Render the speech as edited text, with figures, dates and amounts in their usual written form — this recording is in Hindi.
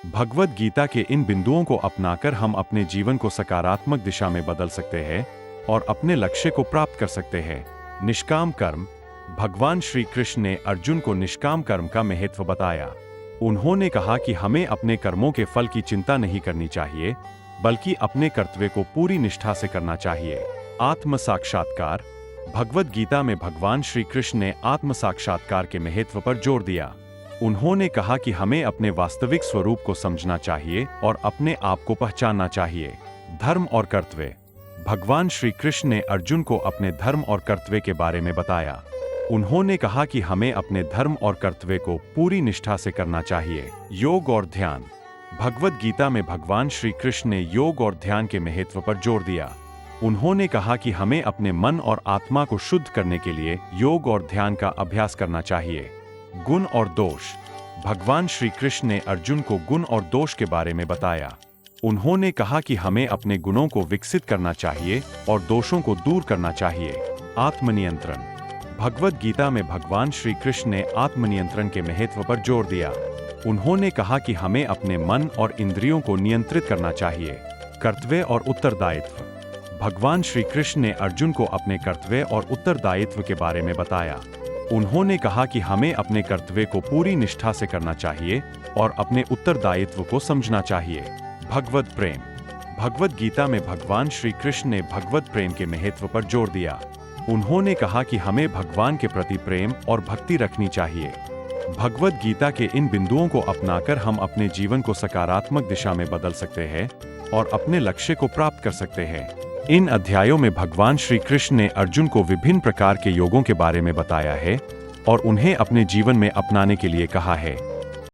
भगवद गीता के इन बिंदुओं को अपनाकर हम अपने जीवन को सकारात्मक दिशा में बदल सकते हैं और अपने लक्ष्य को प्राप्त कर सकते हैं। निष्काम कर्म। भगवान श्री कृष्ण ने अर्जुन को निष्काम कर्म का महत्व बताया। उन्होंने कहा कि हमें अपने कर्मों के फल की चिंता नहीं करनी चाहिए, बल्कि अपने कर्तव्य को पूरी निष्ठा से करना चाहिए। आत्म साक्षात्कार। भगवद गीता में भगवान श्री कृष्ण ने आत्म साक्षात्कार के महत्व पर जोर दिया। उन्होंने कहा कि हमें अपने वास्तविक स्वरूप को समझना चाहिए और अपने आप को पहचानना चाहिए। धर्म और कर्तव्य। भगवान श्री कृष्ण ने अर्जुन को अपने धर्म और कर्तव्य के बारे में बताया। उन्होंने कहा कि हमें अपने धर्म और कर्तव्य को पूरी निष्ठा से करना चाहिए। योग और ध्यान। भगवद गीता में भगवान श्री कृष्ण ने योग और ध्यान के महत्व पर जोर दिया। उन्होंने कहा कि हमें अपने मन और आत्मा को शुद्ध करने के लिए योग और ध्यान का अभ्यास करना चाहिए। गुण और दोष। भगवान श्री कृष्ण ने अर्जुन को गुण और दोष के बारे में बताया। उन्होंने कहा कि हमें अपने गुणों को विकसित करना चाहिए और दोषों को दूर करना चाहिए। आत्मनियंत्रण। भगवद गीता में भगवान श्री कृष्ण ने आत्मनियंत्रण के महत्व पर जोर दिया। उन्होंने कहा कि हमें अपने मन और इंद्रियों को नियंत्रित करना चाहिए। कर्तव्य और उत्तरदायित्व। भगवान श्री कृष्ण ने अर्जुन को अपने कर्तव्य और उत्तरदायित्व के बारे में बताया। उन्होंने कहा कि हमें अपने कर्तव्य को पूरी निष्ठा से करना चाहिए और अपने उत्तरदायित्व को समझना चाहिए। भगवद प्रेम। भगवद गीता में भगवान श्री कृष्ण ने भगवद प्रेम के महत्व पर जोर दिया। उन्होंने कहा कि हमें भगवान के प्रति प्रेम और भक्ति रखनी चाहिए। भगवद गीता के इन बिंदुओं को अपनाकर हम अपने जीवन को सकारात्मक दिशा में बदल सकते हैं और अपने लक्ष्य को प्राप्त कर सकते हैं। इन अध्यायों में भगवान श्री कृष्ण ने अर्जुन को विभिन्न प्रकार के योगों के बारे में बताया है और उन्हें अपने जीवन में अपनाने के लिए कहा है।